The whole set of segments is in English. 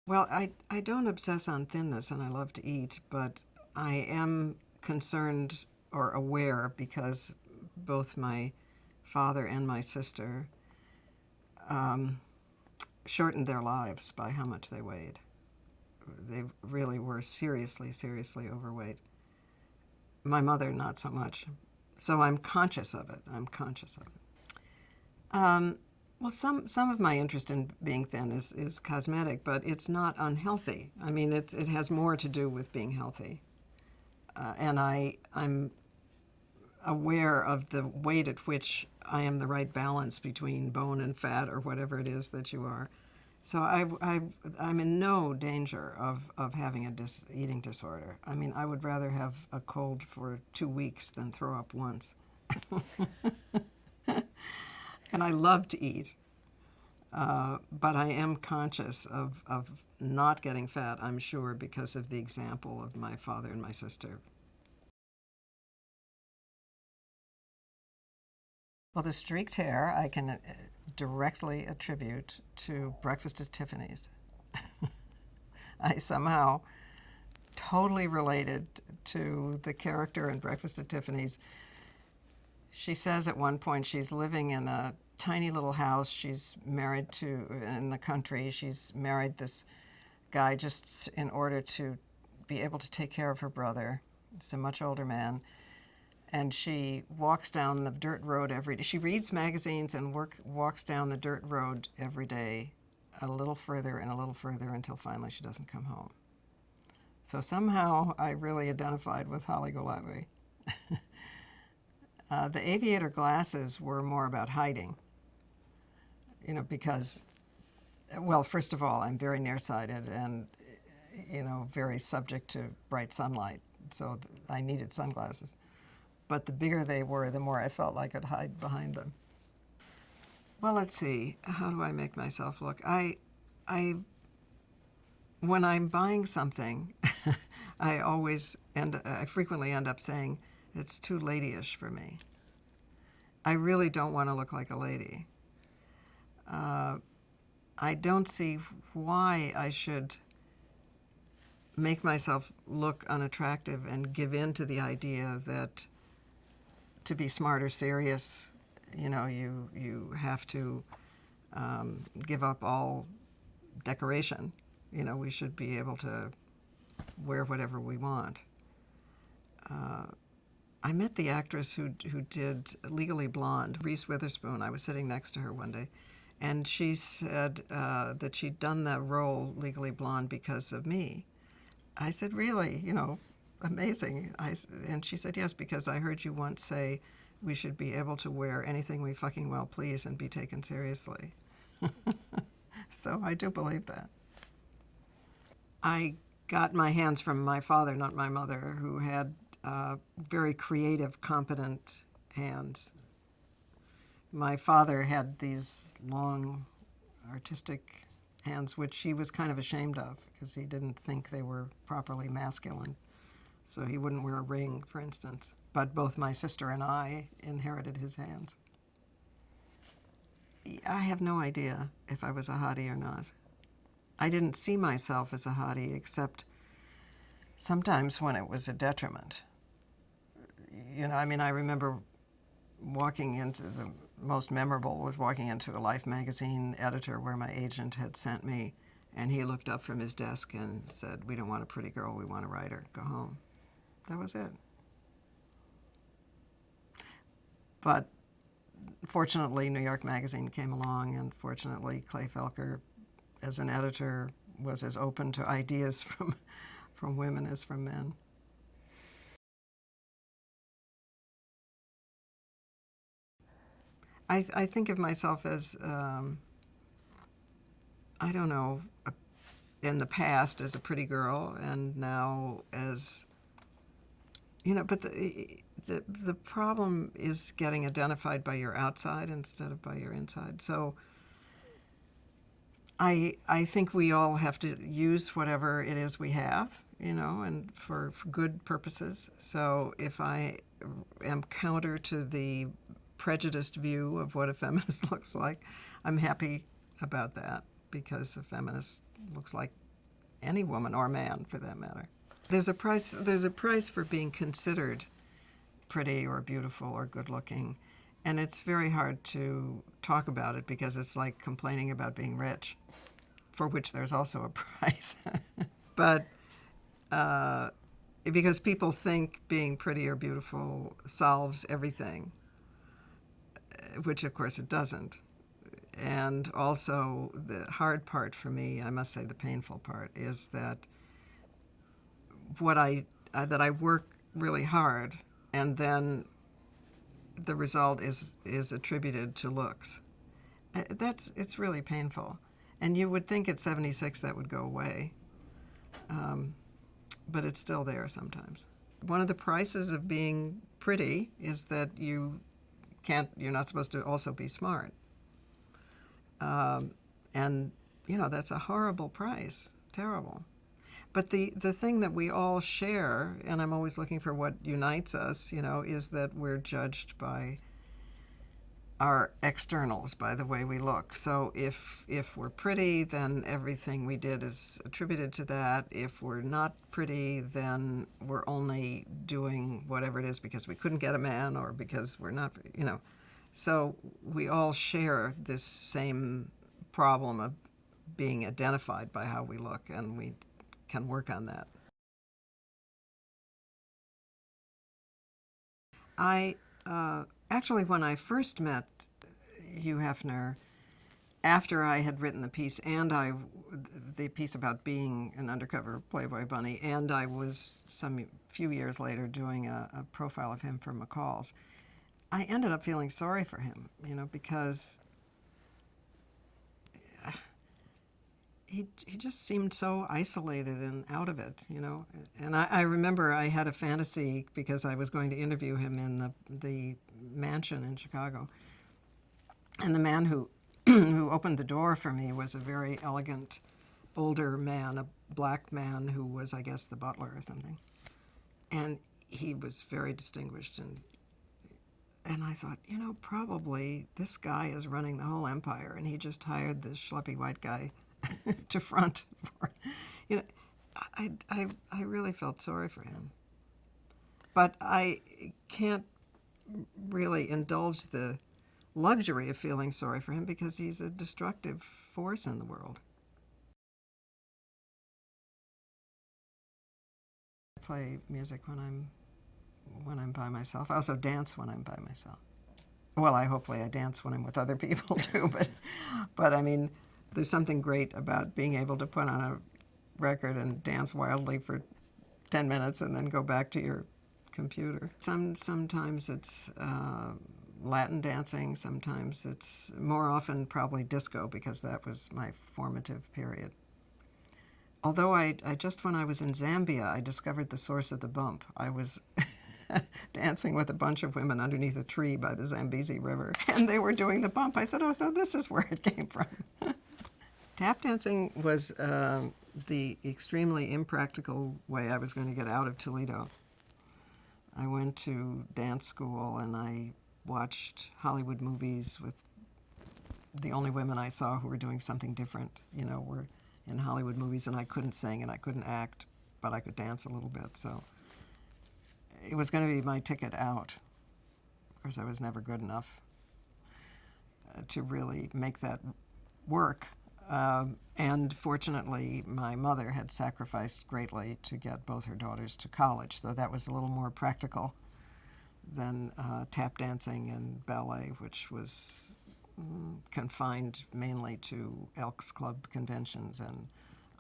Well, I don't obsess on thinness, and I love to eat, but I am concerned or aware because both my father and my sister shortened their lives by how much they weighed. They really were seriously, seriously overweight. My mother, not so much. So I'm conscious of it. I'm conscious of it. Well, some of my interest in being thin is cosmetic, but it's not unhealthy. I mean, it has more to do with being healthy. And I'm aware of the weight at which I am the right balance between bone and fat or whatever it is that you are. So I'm in no danger of having a eating disorder. I mean, I would rather have a cold for 2 weeks than throw up once. And I love to eat, but I am conscious of not getting fat, I'm sure, because of the example of my father and my sister. Well, the streaked hair I can directly attribute to Breakfast at Tiffany's. I somehow totally related to the character in Breakfast at Tiffany's. She says at one point she's living in a tiny little house. She's married to, in the country, she's married this guy just in order to be able to take care of her brother. He's a much older man. And she walks down the dirt road every day. She reads magazines and walks down the dirt road every day, a little further and a little further until finally she doesn't come home. So somehow I really identified with Holly Golightly. The aviator glasses were more about hiding, because, well, first of all, I'm very nearsighted and, very subject to bright sunlight, so I needed sunglasses. But the bigger they were, the more I felt like I could hide behind them. Well, let's see. How do I make myself look? When I'm buying something, I frequently end up saying, it's too ladyish for me. I really don't want to look like a lady. I don't see why I should make myself look unattractive and give in to the idea that to be smart or serious, you have to give up all decoration. We should be able to wear whatever we want. I met the actress who did Legally Blonde, Reese Witherspoon. I was sitting next to her one day, and she said that she'd done the role Legally Blonde because of me. I said, really? Amazing. And she said, yes, because I heard you once say we should be able to wear anything we fucking well please and be taken seriously. So I do believe that. I got my hands from my father, not my mother, who had very creative, competent hands. My father had these long, artistic hands, which he was kind of ashamed of because he didn't think they were properly masculine. So he wouldn't wear a ring, for instance. But both my sister and I inherited his hands. I have no idea if I was a hottie or not. I didn't see myself as a hottie except sometimes when it was a detriment. I remember the most memorable was walking into a Life magazine editor where my agent had sent me, and he looked up from his desk and said, "We don't want a pretty girl, we want a writer. Go home." That was it. But fortunately, New York Magazine came along, and fortunately, Clay Felker, as an editor, was as open to ideas from women as from men. I think of myself as, I don't know, in the past as a pretty girl, and now as, but the problem is getting identified by your outside instead of by your inside. So I think we all have to use whatever it is we have, and for good purposes. So if I am counter to the prejudiced view of what a feminist looks like, I'm happy about that because a feminist looks like any woman or man for that matter. There's a price. There's a price for being considered pretty or beautiful or good-looking, and it's very hard to talk about it because it's like complaining about being rich, for which there's also a price. But because people think being pretty or beautiful solves everything, which of course it doesn't. And also the hard part for me, I must say the painful part, is that that I work really hard, and then the result is attributed to looks. It's really painful, and you would think at 76 that would go away, but it's still there sometimes. One of the prices of being pretty is that you're not supposed to also be smart, and that's a horrible price, terrible. But the thing that we all share, and I'm always looking for what unites us, is that we're judged by our externals, by the way we look. So if we're pretty, then everything we did is attributed to that. If we're not pretty, then we're only doing whatever it is because we couldn't get a man or because we're not, So we all share this same problem of being identified by how we look, and we can work on that. I actually, when I first met Hugh Hefner, after I had written the piece the piece about being an undercover Playboy bunny, and I was few years later doing a profile of him for McCall's, I ended up feeling sorry for him, because he just seemed so isolated and out of it, And I remember I had a fantasy because I was going to interview him in the mansion in Chicago. And the man who who opened the door for me was a very elegant older man, a black man who was, I guess, the butler or something. And he was very distinguished. And I thought, probably this guy is running the whole empire, and he just hired this schleppy white guy to front for, I really felt sorry for him. But I can't really indulge the luxury of feeling sorry for him because he's a destructive force in the world. I play music when I'm by myself. I also dance when I'm by myself. Well, hopefully I dance when I'm with other people too, but I mean, there's something great about being able to put on a record and dance wildly for 10 minutes and then go back to your computer. Sometimes it's Latin dancing, sometimes it's more often probably disco because that was my formative period. Although I just when I was in Zambia, I discovered the source of the bump. I was dancing with a bunch of women underneath a tree by the Zambezi River, and they were doing the bump. I said, oh, so this is where it came from. Tap dancing was the extremely impractical way I was going to get out of Toledo. I went to dance school, and I watched Hollywood movies with the only women I saw who were doing something different, were in Hollywood movies, and I couldn't sing and I couldn't act, but I could dance a little bit, so it was going to be my ticket out. Of course, I was never good enough to really make that work. And fortunately, my mother had sacrificed greatly to get both her daughters to college, so that was a little more practical than tap dancing and ballet, which was confined mainly to Elks Club conventions and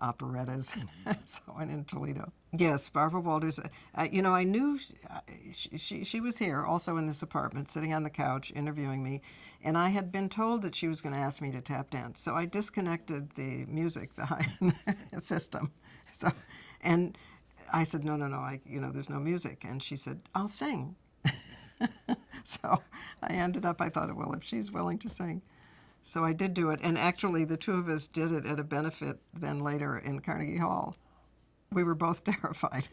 operettas and so on in Toledo. Yes, Barbara Walters. I knew she was here also in this apartment, sitting on the couch, interviewing me, and I had been told that she was going to ask me to tap dance. So I disconnected the music, the system. So, and I said, no, there's no music. And she said, I'll sing. So I thought, well, if she's willing to sing. So I did do it, and actually the two of us did it at a benefit then later in Carnegie Hall. We were both terrified.